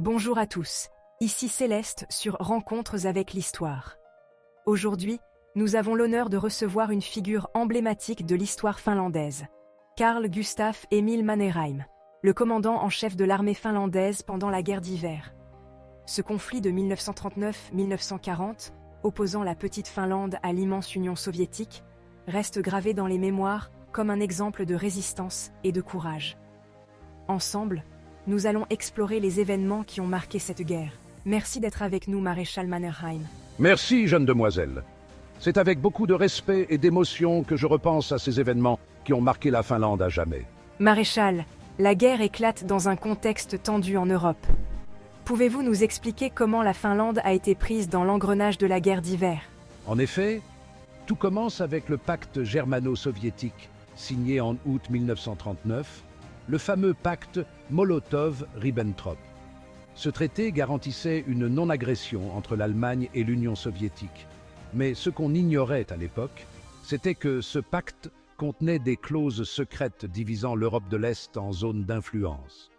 Bonjour à tous, ici Céleste sur Rencontres avec l'Histoire. Aujourd'hui, nous avons l'honneur de recevoir une figure emblématique de l'histoire finlandaise, Carl Gustaf Emil Mannerheim, le commandant en chef de l'armée finlandaise pendant la guerre d'hiver. Ce conflit de 1939-1940, opposant la petite Finlande à l'immense Union soviétique, reste gravé dans les mémoires comme un exemple de résistance et de courage. Ensemble, nous allons explorer les événements qui ont marqué cette guerre. Merci d'être avec nous, maréchal Mannerheim. Merci, jeune demoiselle. C'est avec beaucoup de respect et d'émotion que je repense à ces événements qui ont marqué la Finlande à jamais. Maréchal, la guerre éclate dans un contexte tendu en Europe. Pouvez-vous nous expliquer comment la Finlande a été prise dans l'engrenage de la guerre d'hiver? En effet, tout commence avec le pacte germano-soviétique signé en août 1939, le fameux pacte Molotov-Ribbentrop. Ce traité garantissait une non-agression entre l'Allemagne et l'Union soviétique. Mais ce qu'on ignorait à l'époque, c'était que ce pacte contenait des clauses secrètes divisant l'Europe de l'Est en zones d'influence.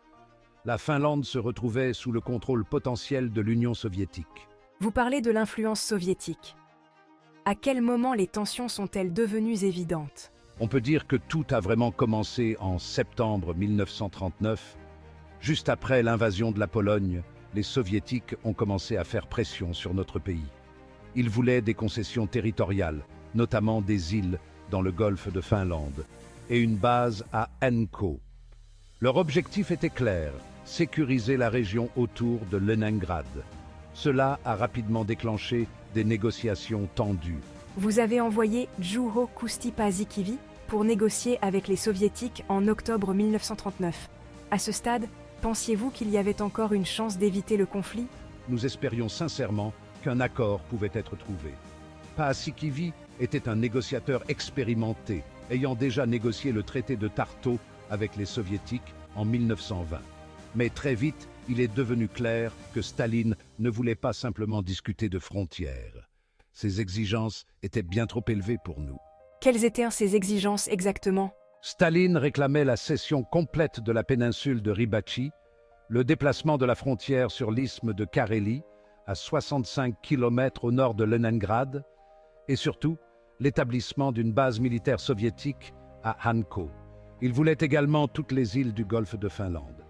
La Finlande se retrouvait sous le contrôle potentiel de l'Union soviétique. Vous parlez de l'influence soviétique. À quel moment les tensions sont-elles devenues évidentes? On peut dire que tout a vraiment commencé en septembre 1939. Juste après l'invasion de la Pologne, les Soviétiques ont commencé à faire pression sur notre pays. Ils voulaient des concessions territoriales, notamment des îles dans le golfe de Finlande, et une base à Hanko. Leur objectif était clair, sécuriser la région autour de Leningrad. Cela a rapidement déclenché des négociations tendues. Vous avez envoyé Juho Kusti Paasikivi pour négocier avec les Soviétiques en octobre 1939. À ce stade, pensiez-vous qu'il y avait encore une chance d'éviter le conflit? Nous espérions sincèrement qu'un accord pouvait être trouvé. Paasikivi était un négociateur expérimenté, ayant déjà négocié le traité de Tartu avec les Soviétiques en 1920. Mais très vite, il est devenu clair que Staline ne voulait pas simplement discuter de frontières. Ses exigences étaient bien trop élevées pour nous. Quelles étaient ces exigences exactement? Staline réclamait la cession complète de la péninsule de Ribachi, le déplacement de la frontière sur l'isthme de Carélie, à 65 km au nord de Leningrad, et surtout l'établissement d'une base militaire soviétique à Hanko. Il voulait également toutes les îles du golfe de Finlande.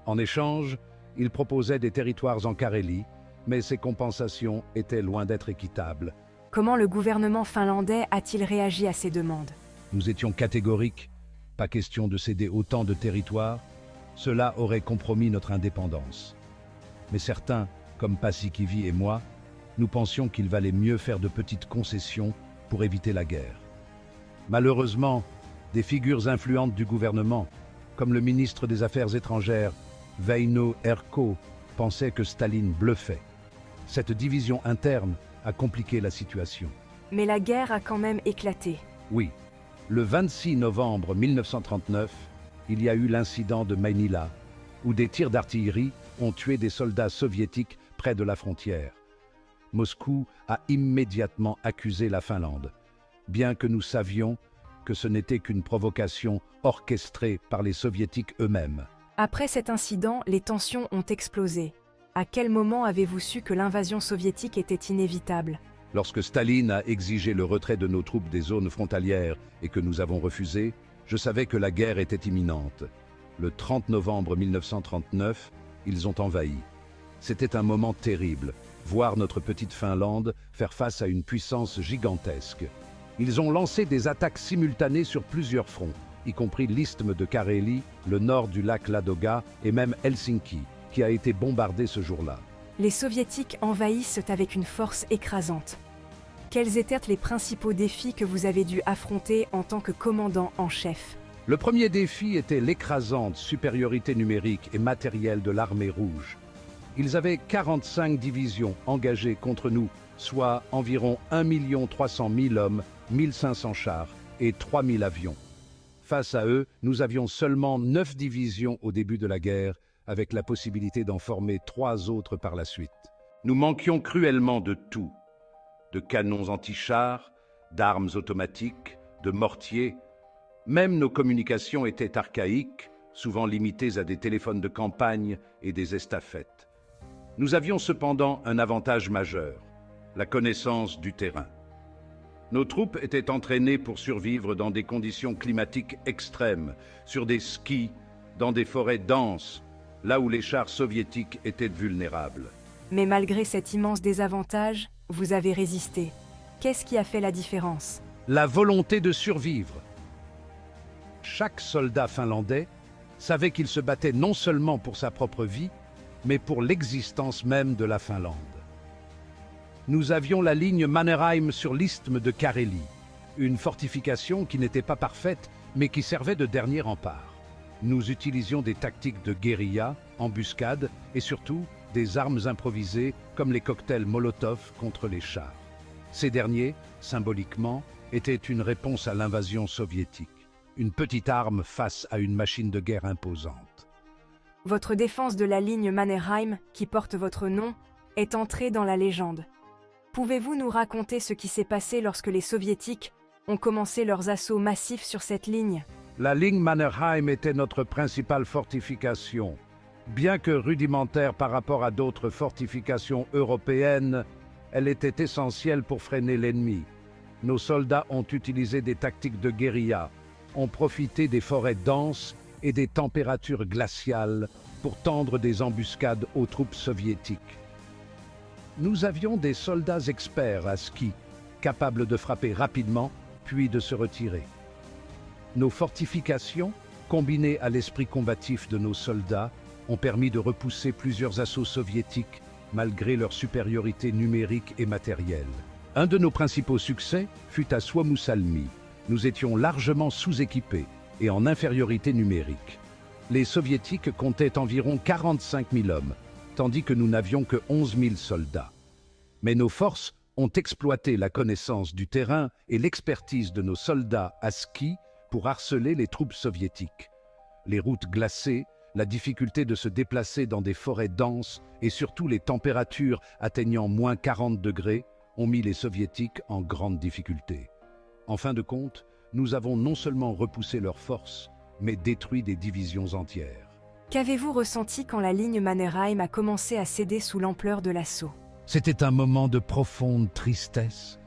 En échange, il proposait des territoires en Carélie, mais ces compensations étaient loin d'être équitables. Comment le gouvernement finlandais a-t-il réagi à ces demandes? Nous étions catégoriques, pas question de céder autant de territoires, cela aurait compromis notre indépendance. Mais certains, comme Paasikivi et moi, nous pensions qu'il valait mieux faire de petites concessions pour éviter la guerre. Malheureusement, des figures influentes du gouvernement, comme le ministre des Affaires étrangères, Väinö Erkko, pensaient que Staline bluffait. Cette division interne a compliqué la situation. Mais la guerre a quand même éclaté. Oui, le 26 novembre 1939, il y a eu l'incident de Mainila, où des tirs d'artillerie ont tué des soldats soviétiques près de la frontière. Moscou a immédiatement accusé la Finlande, bien que nous savions que ce n'était qu'une provocation orchestrée par les Soviétiques eux-mêmes. Après cet incident, les tensions ont explosé. À quel moment avez-vous su que l'invasion soviétique était inévitable? Lorsque Staline a exigé le retrait de nos troupes des zones frontalières et que nous avons refusé, je savais que la guerre était imminente. Le 30 novembre 1939, ils ont envahi. C'était un moment terrible, voir notre petite Finlande faire face à une puissance gigantesque. Ils ont lancé des attaques simultanées sur plusieurs fronts, y compris l'isthme de Carélie, le nord du lac Ladoga et même Helsinki, qui a été bombardé ce jour-là. Les Soviétiques envahissent avec une force écrasante. Quels étaient les principaux défis que vous avez dû affronter en tant que commandant en chef? Le premier défi était l'écrasante supériorité numérique et matérielle de l'armée rouge. Ils avaient 45 divisions engagées contre nous, soit environ 1 300 000 hommes, 1500 chars et 3000 avions. Face à eux, nous avions seulement 9 divisions au début de la guerre, avec la possibilité d'en former 3 autres par la suite. Nous manquions cruellement de tout, de canons anti-chars, d'armes automatiques, de mortiers. Même nos communications étaient archaïques, souvent limités à des téléphones de campagne et des estafettes. Nous avions cependant un avantage majeur, la connaissance du terrain. Nos troupes étaient entraînées pour survivre dans des conditions climatiques extrêmes, sur des skis, dans des forêts denses, là où les chars soviétiques étaient vulnérables. Mais malgré cet immense désavantage, vous avez résisté. Qu'est-ce qui a fait la différence? La volonté de survivre. Chaque soldat finlandais savait qu'il se battait non seulement pour sa propre vie, mais pour l'existence même de la Finlande. Nous avions la ligne Mannerheim sur l'isthme de Carélie, une fortification qui n'était pas parfaite, mais qui servait de dernier rempart. Nous utilisions des tactiques de guérilla, embuscade et surtout des armes improvisées comme les cocktails Molotov contre les chars. Ces derniers, symboliquement, étaient une réponse à l'invasion soviétique, une petite arme face à une machine de guerre imposante. Votre défense de la ligne Mannerheim, qui porte votre nom, est entrée dans la légende. Pouvez-vous nous raconter ce qui s'est passé lorsque les Soviétiques ont commencé leurs assauts massifs sur cette ligne? La ligne Mannerheim était notre principale fortification. Bien que rudimentaire par rapport à d'autres fortifications européennes, elle était essentielle pour freiner l'ennemi. Nos soldats ont utilisé des tactiques de guérilla, ont profité des forêts denses et des températures glaciales pour tendre des embuscades aux troupes soviétiques. Nous avions des soldats experts à ski, capables de frapper rapidement, puis de se retirer. Nos fortifications, combinées à l'esprit combatif de nos soldats, ont permis de repousser plusieurs assauts soviétiques malgré leur supériorité numérique et matérielle. Un de nos principaux succès fut à Suomussalmi. Nous étions largement sous-équipés et en infériorité numérique. Les Soviétiques comptaient environ 45 000 hommes, tandis que nous n'avions que 11 000 soldats. Mais nos forces ont exploité la connaissance du terrain et l'expertise de nos soldats à ski pour harceler les troupes soviétiques. Les routes glacées, la difficulté de se déplacer dans des forêts denses et surtout les températures atteignant moins 40 degrés ont mis les Soviétiques en grande difficulté. En fin de compte, nous avons non seulement repoussé leurs forces, mais détruit des divisions entières. Qu'avez-vous ressenti quand la ligne Mannerheim a commencé à céder sous l'ampleur de l'assaut? C'était un moment de profonde tristesse.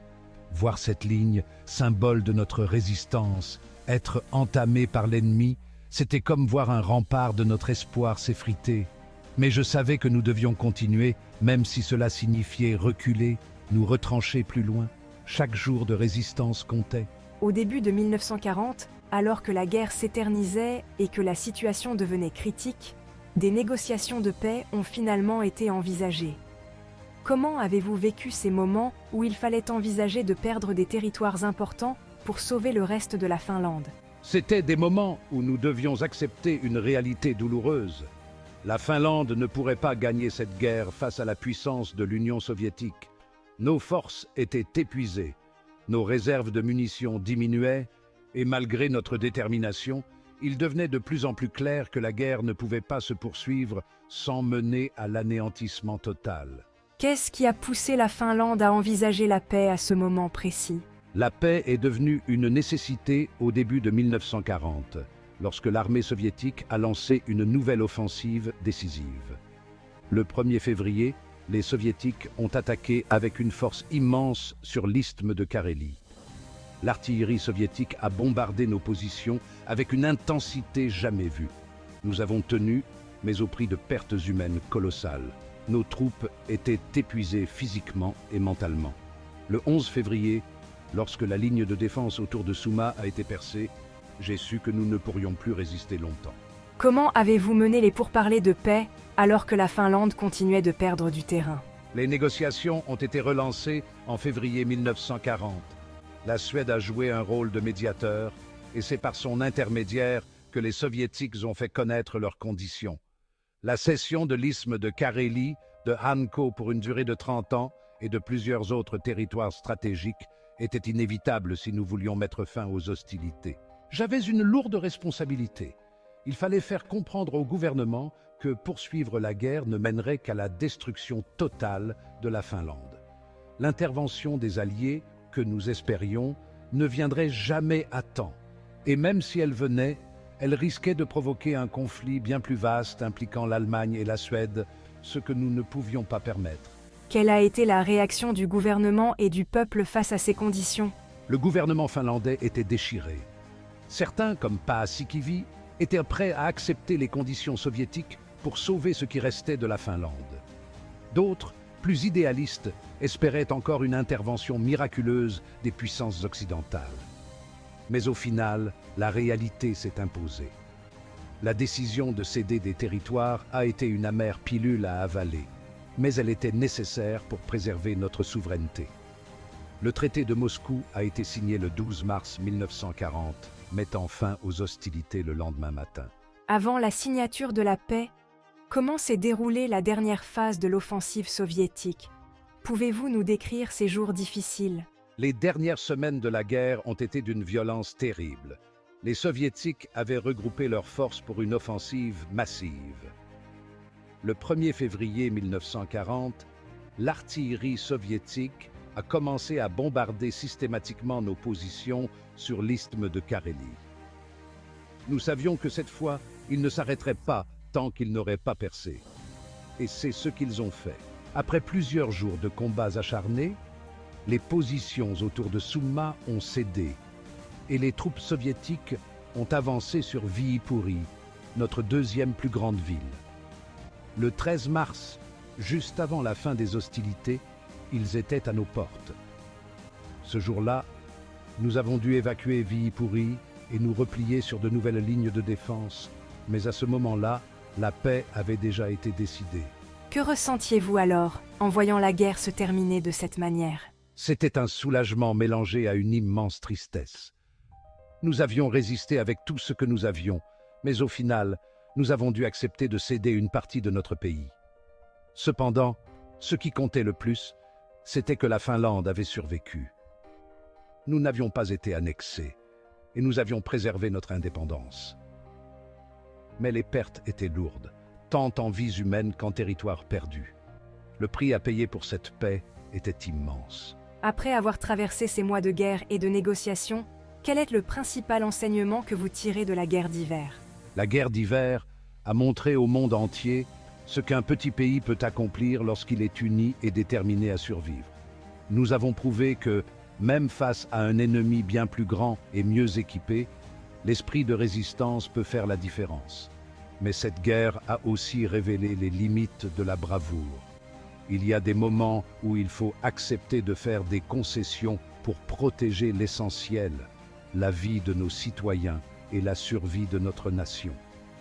Voir cette ligne, symbole de notre résistance, être entamée par l'ennemi, c'était comme voir un rempart de notre espoir s'effriter. Mais je savais que nous devions continuer, même si cela signifiait reculer, nous retrancher plus loin. Chaque jour de résistance comptait. Au début de 1940, alors que la guerre s'éternisait et que la situation devenait critique, des négociations de paix ont finalement été envisagées. Comment avez-vous vécu ces moments où il fallait envisager de perdre des territoires importants pour sauver le reste de la Finlande? C'étaient des moments où nous devions accepter une réalité douloureuse. La Finlande ne pourrait pas gagner cette guerre face à la puissance de l'Union soviétique. Nos forces étaient épuisées, nos réserves de munitions diminuaient, et malgré notre détermination, il devenait de plus en plus clair que la guerre ne pouvait pas se poursuivre sans mener à l'anéantissement total. Qu'est-ce qui a poussé la Finlande à envisager la paix à ce moment précis? La paix est devenue une nécessité au début de 1940, lorsque l'armée soviétique a lancé une nouvelle offensive décisive. Le 1er février, les Soviétiques ont attaqué avec une force immense sur l'isthme de Carélie. L'artillerie soviétique a bombardé nos positions avec une intensité jamais vue. Nous avons tenu, mais au prix de pertes humaines colossales. Nos troupes étaient épuisées physiquement et mentalement. Le 11 février, lorsque la ligne de défense autour de Souma a été percée, j'ai su que nous ne pourrions plus résister longtemps. Comment avez-vous mené les pourparlers de paix alors que la Finlande continuait de perdre du terrain? Les négociations ont été relancées en février 1940. La Suède a joué un rôle de médiateur et c'est par son intermédiaire que les Soviétiques ont fait connaître leurs conditions. La cession de l'isthme de Carélie, de Hanko pour une durée de 30 ans et de plusieurs autres territoires stratégiques était inévitable si nous voulions mettre fin aux hostilités. J'avais une lourde responsabilité. Il fallait faire comprendre au gouvernement que poursuivre la guerre ne mènerait qu'à la destruction totale de la Finlande. L'intervention des Alliés, que nous espérions, ne viendrait jamais à temps. Et même si elle venait, Elle risquait de provoquer un conflit bien plus vaste impliquant l'Allemagne et la Suède, ce que nous ne pouvions pas permettre. Quelle a été la réaction du gouvernement et du peuple face à ces conditions? Le gouvernement finlandais était déchiré. Certains, comme Paasikivi, étaient prêts à accepter les conditions soviétiques pour sauver ce qui restait de la Finlande. D'autres, plus idéalistes, espéraient encore une intervention miraculeuse des puissances occidentales. Mais au final, la réalité s'est imposée. La décision de céder des territoires a été une amère pilule à avaler, mais elle était nécessaire pour préserver notre souveraineté. Le traité de Moscou a été signé le 12 mars 1940, mettant fin aux hostilités le lendemain matin. Avant la signature de la paix, comment s'est déroulée la dernière phase de l'offensive soviétique? Pouvez-vous nous décrire ces jours difficiles? Les dernières semaines de la guerre ont été d'une violence terrible. Les Soviétiques avaient regroupé leurs forces pour une offensive massive. Le 1er février 1940, l'artillerie soviétique a commencé à bombarder systématiquement nos positions sur l'isthme de Carélie. Nous savions que cette fois, ils ne s'arrêteraient pas tant qu'ils n'auraient pas percé. Et c'est ce qu'ils ont fait. Après plusieurs jours de combats acharnés, les positions autour de Souma ont cédé et les troupes soviétiques ont avancé sur Viipuri, notre deuxième plus grande ville. Le 13 mars, juste avant la fin des hostilités, ils étaient à nos portes. Ce jour-là, nous avons dû évacuer Viipuri et nous replier sur de nouvelles lignes de défense, mais à ce moment-là, la paix avait déjà été décidée. Que ressentiez-vous alors en voyant la guerre se terminer de cette manière? C'était un soulagement mélangé à une immense tristesse. Nous avions résisté avec tout ce que nous avions, mais au final, nous avons dû accepter de céder une partie de notre pays. Cependant, ce qui comptait le plus, c'était que la Finlande avait survécu. Nous n'avions pas été annexés, et nous avions préservé notre indépendance. Mais les pertes étaient lourdes, tant en vies humaines qu'en territoires perdus. Le prix à payer pour cette paix était immense. Après avoir traversé ces mois de guerre et de négociations, quel est le principal enseignement que vous tirez de la guerre d'hiver? La guerre d'hiver a montré au monde entier ce qu'un petit pays peut accomplir lorsqu'il est uni et déterminé à survivre. Nous avons prouvé que, même face à un ennemi bien plus grand et mieux équipé, l'esprit de résistance peut faire la différence. Mais cette guerre a aussi révélé les limites de la bravoure. Il y a des moments où il faut accepter de faire des concessions pour protéger l'essentiel, la vie de nos citoyens et la survie de notre nation.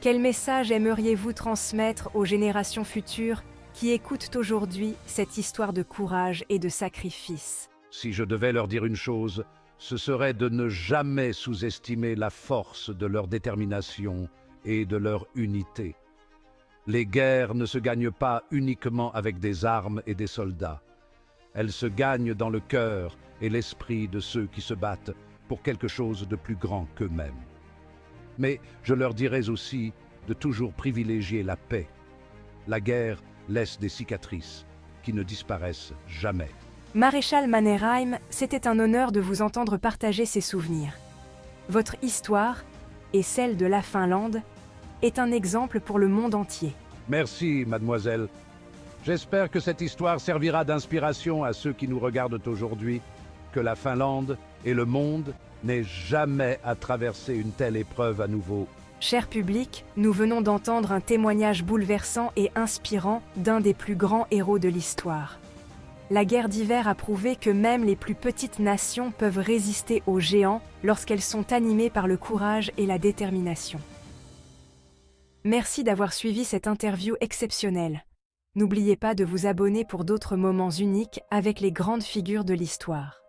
Quel message aimeriez-vous transmettre aux générations futures qui écoutent aujourd'hui cette histoire de courage et de sacrifice? Si je devais leur dire une chose, ce serait de ne jamais sous-estimer la force de leur détermination et de leur unité. Les guerres ne se gagnent pas uniquement avec des armes et des soldats. Elles se gagnent dans le cœur et l'esprit de ceux qui se battent pour quelque chose de plus grand qu'eux-mêmes. Mais je leur dirais aussi de toujours privilégier la paix. La guerre laisse des cicatrices qui ne disparaissent jamais. Maréchal Mannerheim, c'était un honneur de vous entendre partager ces souvenirs. Votre histoire, et celle de la Finlande, est un exemple pour le monde entier. Merci, mademoiselle. J'espère que cette histoire servira d'inspiration à ceux qui nous regardent aujourd'hui, que la Finlande et le monde n'aient jamais à traverser une telle épreuve à nouveau. Cher public, nous venons d'entendre un témoignage bouleversant et inspirant d'un des plus grands héros de l'histoire. La guerre d'hiver a prouvé que même les plus petites nations peuvent résister aux géants lorsqu'elles sont animées par le courage et la détermination. Merci d'avoir suivi cette interview exceptionnelle. N'oubliez pas de vous abonner pour d'autres moments uniques avec les grandes figures de l'histoire.